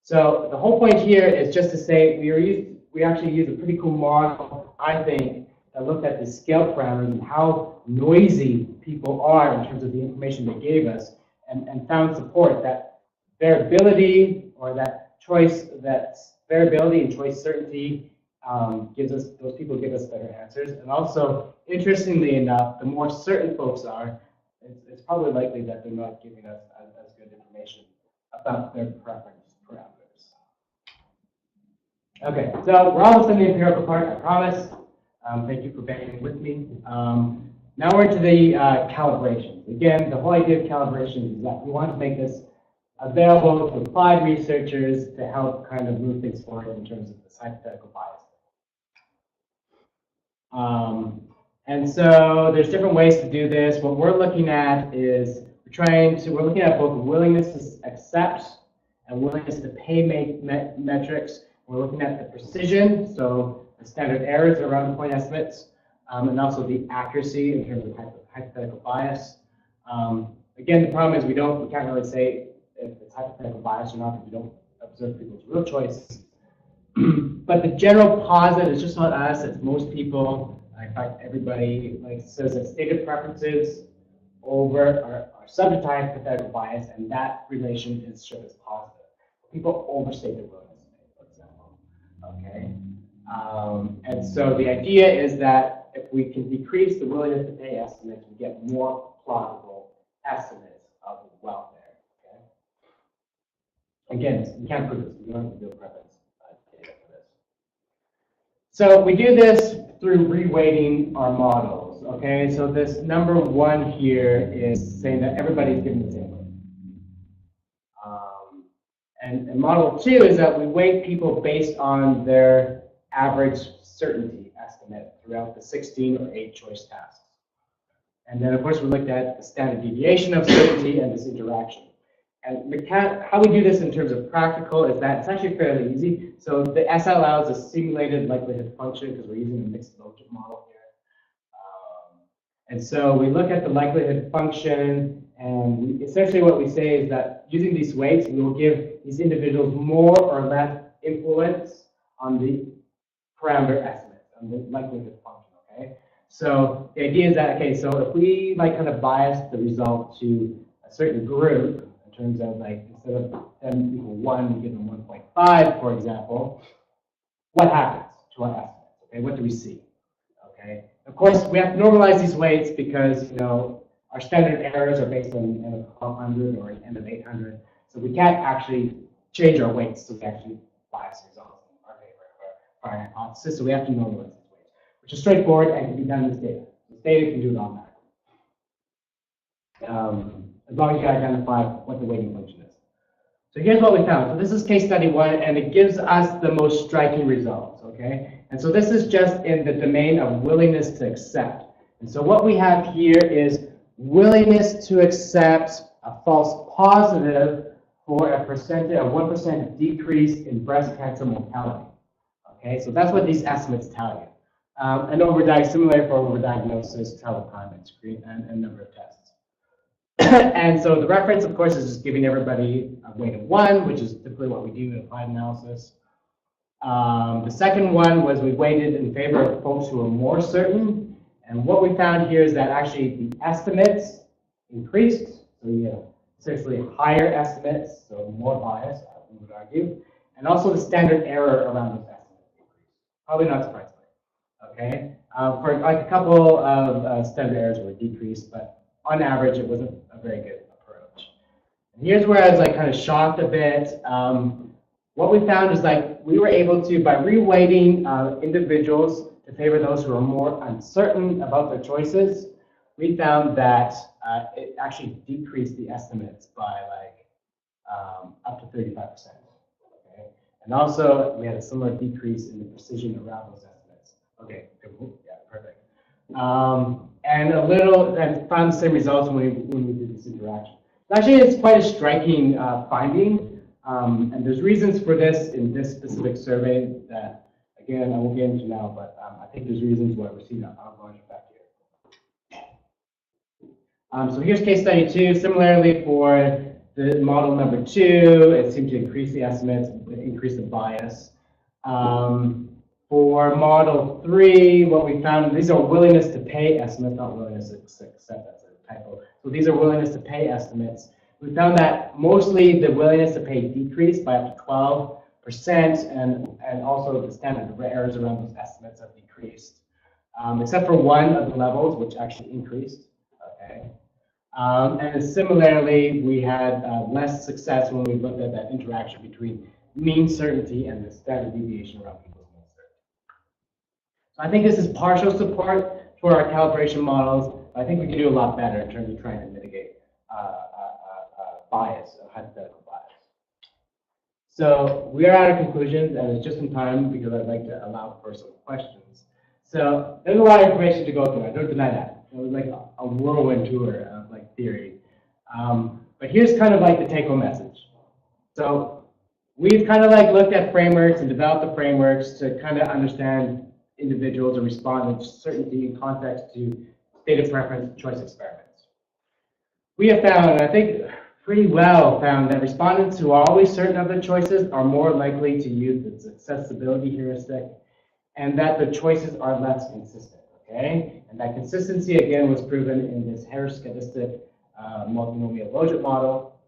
Speaker 2: So the whole point here is just to say we actually used a pretty cool model, I think, that looked at the scale parameters and how noisy people are in terms of the information they gave us, and found support that variability or that choice, that variability and choice certainty gives us, those people give us better answers. And also, interestingly enough, the more certain folks are, it's probably likely that they're not giving us as good information about their preference parameters. Okay, so we're almost in the empirical part, I promise. Thank you for bearing with me. Now we're into the calibrations. Again, the whole idea of calibrations is that we want to make this available to applied researchers to help kind of move things forward in terms of this hypothetical bias. And so there's different ways to do this. What we're looking at is we're looking at both willingness to accept and willingness to pay metrics. We're looking at the precision, so the standard errors around the point estimates, and also the accuracy in terms of hypothetical bias. Again, the problem is we can't really say if it's hypothetical bias or not because we don't observe people's real choices. But the general positive is just not us, it's most people. In fact, everybody says that stated preferences over are subject to hypothetical bias, and that relation is shown as positive. People overstate their willingness to pay, for example. Okay, and so the idea is that if we can decrease the willingness to pay estimates, we get more plausible estimates of wealth there. Okay. Again, we can't prove this. We don't have to do a preference data for this. So we do this through reweighting our models. Okay, so this number 1 here is saying that everybody's given the same weight. And model 2 is that we weight people based on their average certainty estimate. estimate throughout the 16 or 8 choice tasks. And then, of course, we looked at the standard deviation of certainty and this interaction. And how we do this in terms of practical is that it's actually fairly easy. So the SLL is a simulated likelihood function because we're using a mixed logit model here. And so we look at the likelihood function, and essentially what we say is that using these weights, we will give these individuals more or less influence on the parameter estimate, on the likelihood function, okay? So the idea is that, okay, so if we like kind of bias the result to a certain group, in terms of like, instead of 10 equal 1, we give them 1.5, for example, what happens to our estimates, okay? What do we see, okay? Of course, we have to normalize these weights because, you know, our standard errors are based on n of 1200 or n of 800, so we can't actually change our weights to actually bias the results in our favor for our hypothesis, so we have to normalize these weights, which is straightforward and can be done in this data. This data can do it automatically. As long as you identify what the weighting function is. So here's what we found. So this is case study 1, and it gives us the most striking results, okay? And so this is just in the domain of willingness to accept. And so what we have here is willingness to accept a false positive for a percentage of 1% decrease in breast cancer mortality. Okay, so that's what these estimates tell you. And similar for overdiagnosis, travel time, and number of tests. And so the reference, of course, is just giving everybody a weight of 1, which is typically what we do in applied analysis. The second one was we weighted in favor of folks who are more certain. And what we found here is that actually the estimates increased. So you have essentially higher estimates, so more bias, we would argue. And also the standard error around those estimates increased. Probably not surprisingly. Okay? For like a couple of standard errors were decreased, but on average, it wasn't a very good approach. And here's where I was like kind of shocked a bit. What we found is like we were able to, by reweighting individuals to favor those who are more uncertain about their choices, we found that it actually decreased the estimates by like up to 35%. Okay? And also, we had a similar decrease in the precision around those estimates. Okay, yeah, perfect. And found the same results when we did this interaction. Actually, it's quite a striking finding, and there's reasons for this in this specific survey that, again, I won't get into now, but I think there's reasons why we're seeing that large effect here. So here's case study 2. Similarly, for the model number 2, it seemed to increase the estimates, increase the bias. For model 3, what we found, these are willingness to pay estimates, not willingness to accept, that's a typo. So these are willingness to pay estimates. We found that mostly the willingness to pay decreased by up to 12%, and also the standard errors around those estimates have decreased, except for one of the levels, which actually increased. Okay. And similarly, we had less success when we looked at that interaction between mean certainty and the standard deviation around people's mean certainty. So I think this is partial support for our calibration models. I think we can do a lot better in terms of trying to mitigate bias, hypothetical bias. So we are out of conclusions, and it's just in time because I'd like to allow for some questions. So there's a lot of information to go through. I don't deny that. It was like a whirlwind tour of like theory. But here's kind of like the take-home message. So we've kind of like looked at frameworks and developed the frameworks to kind of understand individuals or respondents' certainty in context to state of preference choice experiments. We have found, and I think pretty well found, that respondents who are always certain of their choices are more likely to use the accessibility heuristic, and that the choices are less consistent, okay? And that consistency, again, was proven in this heuristic multinomial logit model.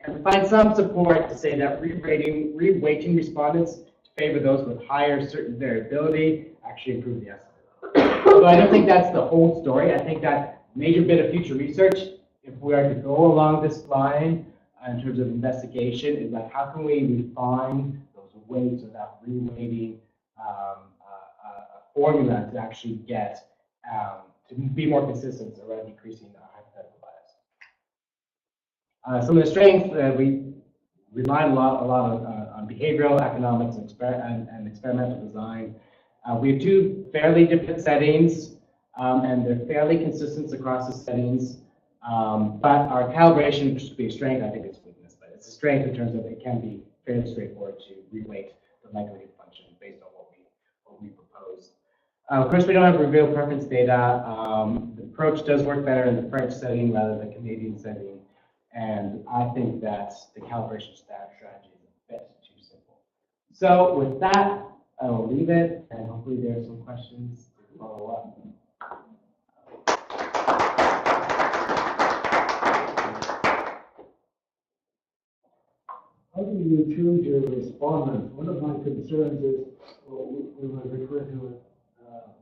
Speaker 2: And we find some support to say that reweighting respondents to favor those with higher certain variability actually improve the estimate. So I don't think that's the whole story. I think that major bit of future research, if we are to go along this line in terms of investigation, is like how can we refine those weights without reweighting a formula to actually get to be more consistent around decreasing hypothetical bias. Some of the strengths, we rely a lot on behavioral economics and experimental design. We have two fairly different settings, and they're fairly consistent across the settings. But our calibration, which should be a strength, I think it's weakness, but it's a strength in terms of it can be fairly straightforward to reweight the likelihood function based on what we propose. Of course, we don't have revealed preference data. The approach does work better in the French setting rather than the Canadian setting, and I think that the calibration strategy is a bit too simple. So with that, I will leave it, and hopefully there are some questions to follow up.
Speaker 3: How do you choose your respondents? One of my concerns is what we would refer to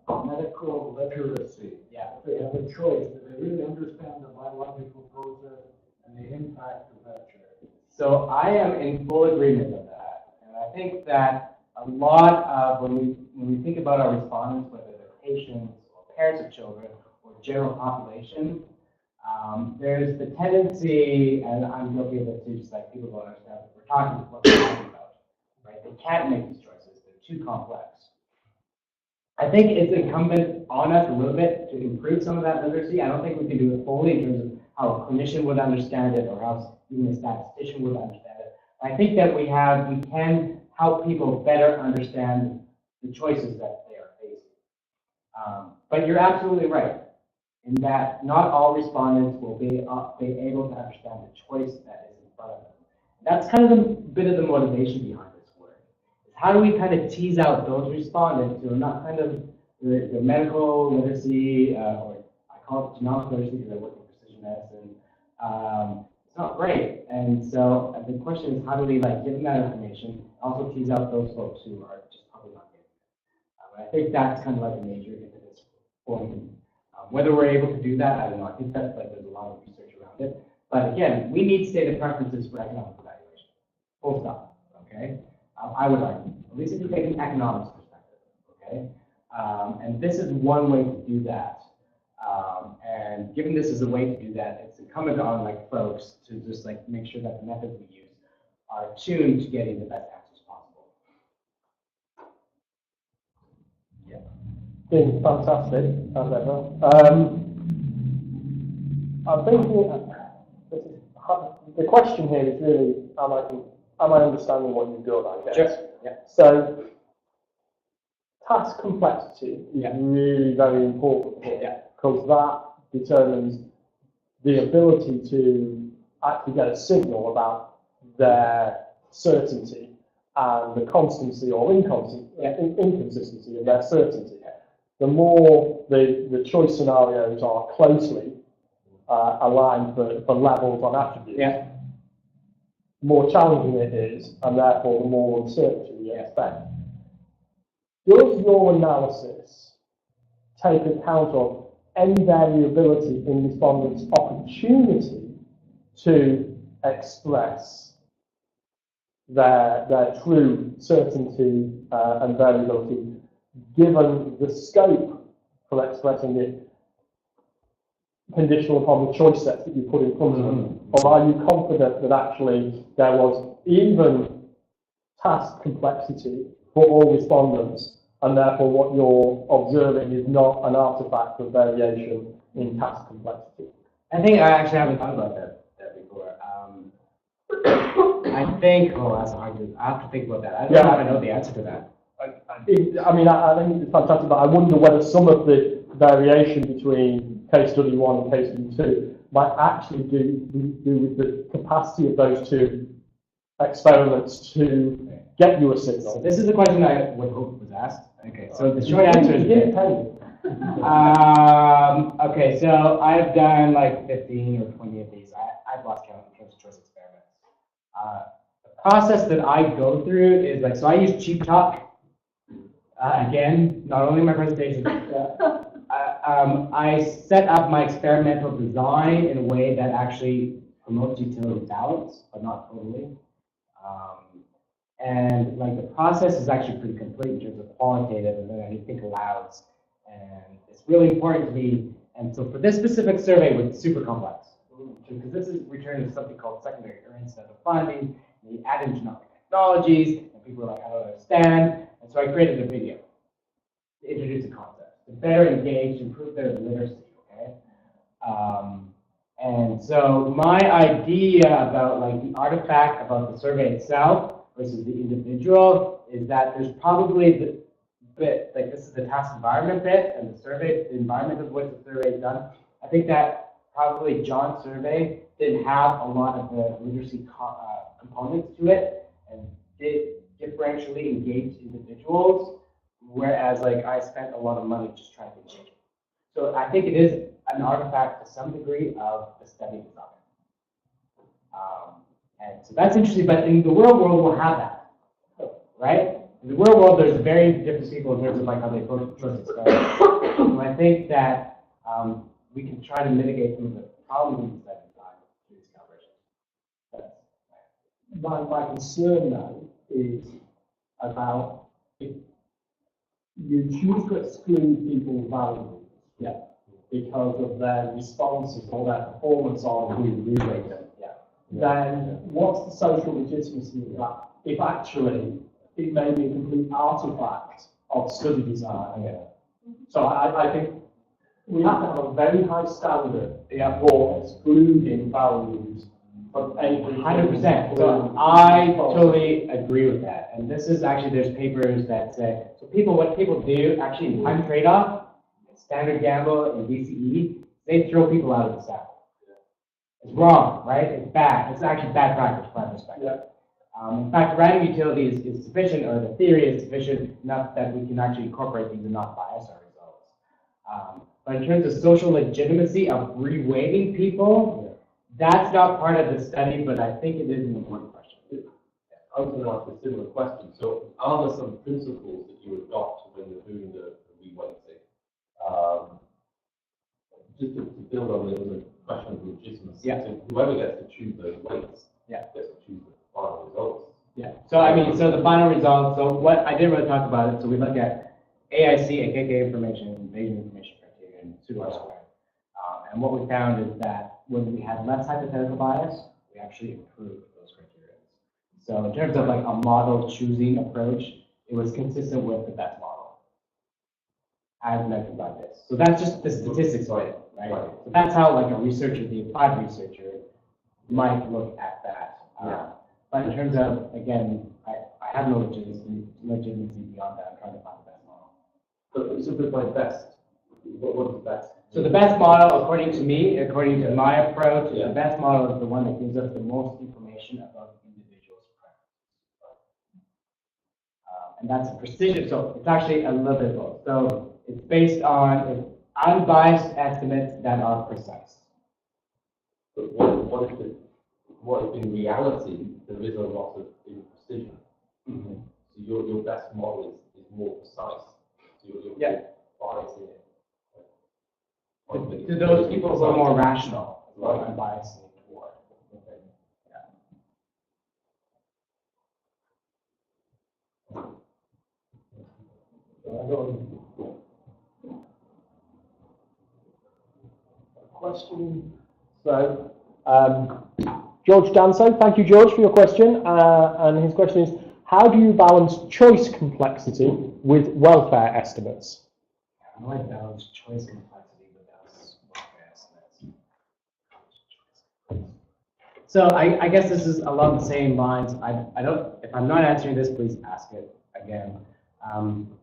Speaker 3: as medical literacy.
Speaker 2: Yeah.
Speaker 3: If they have a choice, do they really understand the biological process and the impact of that choice?
Speaker 2: So I am in full agreement with that, and I think that a lot of when we think about our respondents, whether they're patients or parents of children or general population, there's the tendency, and I'm guilty of it too, just like people don't understand what we're talking about, right? They can't make these choices; they're too complex. I think it's incumbent on us a little bit to improve some of that literacy. I don't think we can do it fully in terms of how a clinician would understand it or how even a statistician would understand it. I think that we can help people better understand the choices that they are facing. But you're absolutely right in that not all respondents will be able to understand the choice that is in front of them. That's kind of a bit of the motivation behind this work. How do we kind of tease out those respondents who are not kind of the medical literacy, or I call it genomic literacy because I work in precision medicine. It's not great. And so the question is, how do we give them that information, also tease out those folks who are just probably not getting it. I think that's kind of like a major impetus for me. Whether we're able to do that, I don't know. I think that's there's a lot of research around it. But again, we need stated preferences for economic evaluation. Full stop. Okay. I would argue, at least if you take an economics perspective. Okay. And this is one way to do that. And given this is a way to do that, it's incumbent on folks to just make sure that the methods we use are tuned to getting the best answers possible. Yeah.
Speaker 1: Been fantastic, as ever. I'm thinking the question here is really, am I understanding what you've done, I guess?
Speaker 2: Sure. Yeah.
Speaker 1: So task complexity is really very important here, because that determines the ability to actually get a signal about their certainty and the constancy or inconsistency of their certainty. The more the choice scenarios are closely aligned for levels on attributes, more challenging it is, and therefore the more uncertainty we expect. Does your analysis take account of any variability in respondents' opportunity to express their true certainty and variability, given the scope for expressing it conditional upon the choice sets that you put in front of them? Or are you confident that actually there was even task complexity for all respondents, and therefore what you're observing is not an artifact of variation in task complexity?
Speaker 2: I think I actually haven't thought about that before. I think, that's hard to, I have to think about that. I don't know if I know the answer to that.
Speaker 1: I think it's fantastic, but I wonder whether some of the variation between case study 1 and case study 2 might actually do with the capacity of those two experiments to get you a signal.
Speaker 2: So this is the question I would hope was asked. Okay, so the short answer is okay, so I've done 15 or 20 of these. I've lost count in terms of choice experiments. The process that I go through is so I use cheap talk. Again, not only my presentation, I set up my experimental design in a way that actually promotes utility balance, but not totally. And the process is actually pretty complete in terms of qualitative, and then I think alouds. And it's really important to me. And so for this specific survey, it was super complex, because this is returning something called secondary or incidental finding. And you add in genomic technologies, and people are I don't understand. And so I created a video. to introduce a concept, to better engage, improve their literacy, okay? And so my idea about like the artifact about the survey itself versus the individual is that there's probably the bit, like this is the task environment bit, and the survey, the environment of what the survey is done. I think that probably John's survey didn't have a lot of the literacy components to it, and did differentially engage individuals, whereas like I spent a lot of money just trying to change it. So I think it is an artifact to some degree of the study design. And so that's interesting, but in the real world we'll have that, right? In the real world there's very different people in terms of like how they approach experiments. So I think that we can try to mitigate some of the problems in study design through these calibrations.
Speaker 1: My concern now is about if you choose to exclude people's values, because of their responses or their performance on who you rate them, then what's the social legitimacy of that? If actually it may be a complete artifact of study design. So I think we have to have a very high standard for excluding values from any
Speaker 2: 100%. So I totally agree with that. And this is actually, there's papers that say, so what people do actually in time trade-off, standard gamble and DCE, they throw people out of the sample. It's wrong, right? It's bad. It's actually bad practice from my perspective. In fact, random utility is sufficient, or the theory is sufficient enough that we can actually incorporate these and not bias our results. But in terms of social legitimacy of reweighting people, that's not part of the study, but I think it is an important question.
Speaker 4: I was going to ask a similar question. So, are there some principles that you adopt when you're doing the reweighting? Just to build on the question of legitimacy, so whoever gets to choose those weights gets to choose the final results.
Speaker 2: So I mean, so the final results, so what I didn't really talk about it, so we look at AIC, AKK information, Bayesian information criteria, and pseudo squared. And what we found is that when we had less hypothetical bias, we actually improved those criteria. So in terms of like a model choosing approach, it was consistent with the best model as measured by this. So that's just the statistics of it, right? So that's how like a researcher, the applied researcher, might look at that. But in terms of, again, I have no legitimacy beyond that. I'm trying to find the best model.
Speaker 4: So by best, what is best?
Speaker 2: So the best model, according to me, according to my approach, the best model is the one that gives us the most information about the individual's preferences. And that's a precision, so it's actually a little bit both. So it's based on unbiased estimates that are precise.
Speaker 4: But what if in reality there is a lot of imprecision? So your best model is more precise. So you're biasing it.
Speaker 2: To those people who are more rational, I'm biasing toward.
Speaker 1: Question. So, George Danso, thank you, George, for your question. And his question is, how do you balance choice complexity with welfare estimates?
Speaker 2: How do I balance choice complexity with welfare estimates? So I guess this is along the same lines. I don't. If I'm not answering this, please ask it again.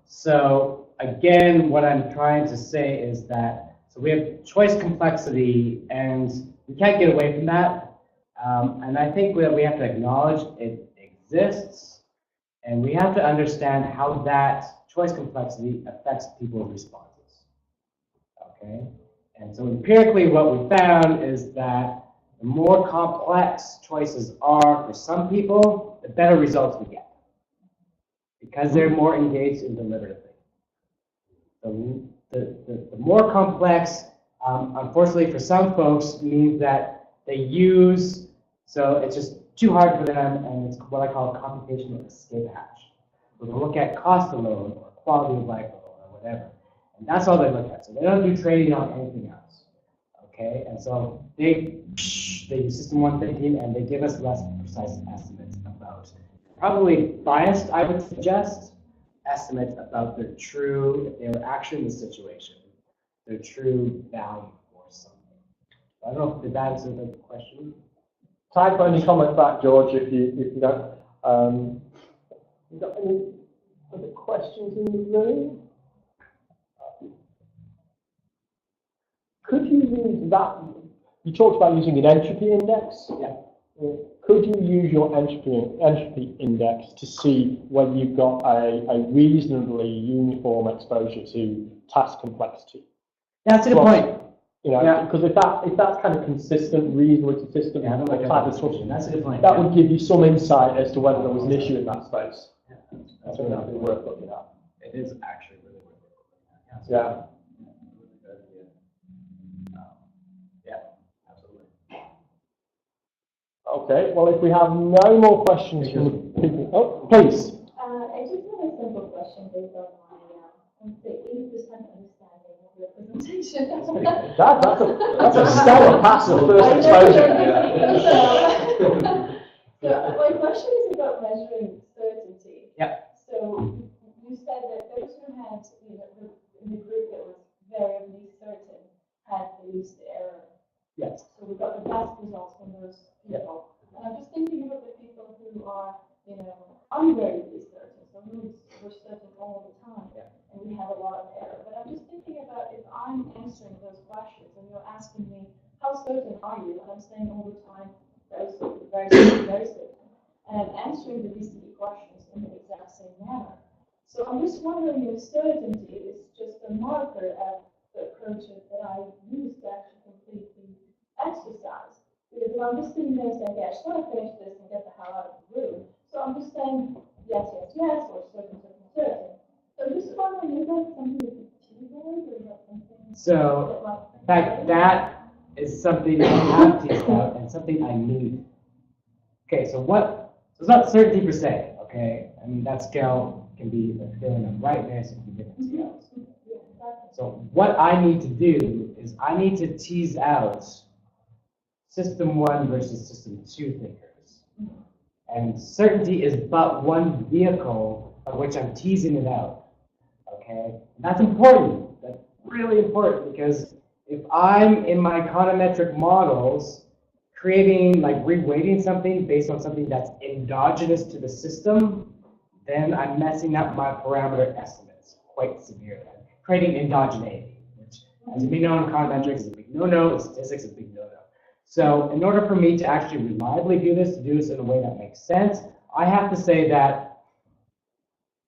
Speaker 2: So again, what I'm trying to say is that so we have choice complexity, and we can't get away from that. And I think that we have to acknowledge it exists, and we have to understand how that choice complexity affects people's responses. Okay, and so empirically, what we found is that the more complex choices are for some people, the better results we get, because they're more engaged in deliberative thinking. The more complex, unfortunately for some folks, means that they use, so it's just too hard for them, and it's what I call computational escape hatch. So they look at cost alone, or quality of life alone, or whatever, and that's all they look at. So they don't do trading on anything else. Okay, and so they use system one thinking, and they give us less precise estimates about, probably biased, I would suggest, estimates about their true, if they were actually in the situation, their true value for something. I don't know if that answers the question.
Speaker 1: Type any comment back, George, if you don't. You got any other questions in the room? Could you use that? You talked about using an entropy index.
Speaker 2: Yeah.
Speaker 1: Could you use your entropy index to see whether you've got a reasonably uniform exposure to task complexity?
Speaker 2: That's a good point.
Speaker 1: You know, because if that's kind of consistent, reasonably consistent,
Speaker 2: Yeah, I don't like that description. That's a good point.
Speaker 1: That would give you some insight as to whether there was an issue in that space.
Speaker 2: Yeah.
Speaker 1: I think that would be worth looking at.
Speaker 2: It is actually really worth looking at.
Speaker 1: Yeah.
Speaker 2: Yeah, absolutely.
Speaker 1: Okay, well, if we have no more questions from the people, oh, please.
Speaker 5: I just have a simple question based on my the 80% understanding of your presentation.
Speaker 1: That's a stellar pass of first exposure.
Speaker 5: So my question is about measuring certainty.
Speaker 2: Yeah.
Speaker 5: So you said that those who had, in the group that was variably certain had the least error.
Speaker 2: Yes.
Speaker 5: So we got the best results from those people. And I'm just thinking about the people who are, unvariably certain, so who were certain all the time, and we have a lot of error. But I'm just thinking about if I'm answering those questions and you're asking me, how certain are you? And I'm saying all the time, very certain, very certain, very certain. And I'm answering the DCE questions in the exact same manner. So I'm just wondering if certainty is just a marker of the approaches that I use to actually complete the exercise. Because if I'm just sitting there saying, yeah, I just want to finish this and get the hell out of the room, so I'm just saying yes, yes, yes, or certain, certain, certain. So I'm just wondering, is that something that's achievable, or is that something
Speaker 2: So, in fact, that is something I have teased out and something I need. Okay, so it's not certainty per se, okay? I mean, that scale can be a feeling of rightness, it can be different scales. So what I need to do is I need to tease out system 1 versus system 2 thinkers. And certainty is but one vehicle of which I'm teasing it out, okay? And that's important, that's really important, because if I'm in my econometric models creating, reweighting something based on something that's endogenous to the system, then I'm messing up my parameter estimates quite severely. I'm creating endogeneity, which, as you may know in econometrics, is a big no-no, in statistics is a big no-no. So in order for me to actually reliably do this in a way that makes sense, I have to say that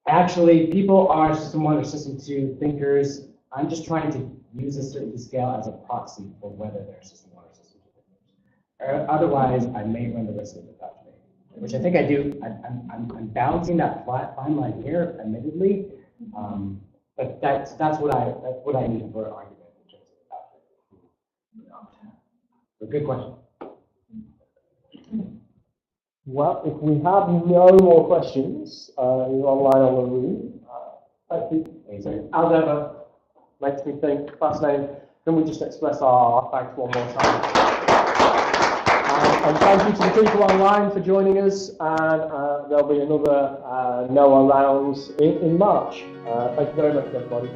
Speaker 2: actually people are system 1 or system 2 thinkers. I'm just trying to use a certainty scale as a proxy for whether they're system 1 or system 2 thinkers. Otherwise, I may run the risk of indoctrination, which I think I do. I'm balancing that fine line here, admittedly, but that's what I need for argument in terms of indoctrination. So good question.
Speaker 1: Well, if we have no more questions, you're online on the room. Thank you. As ever, makes me think, fascinating. Can we just express our thanks one more time? And thank you to the people online for joining us. And there'll be another NOAHE Rounds in March. Thank you very much, everybody.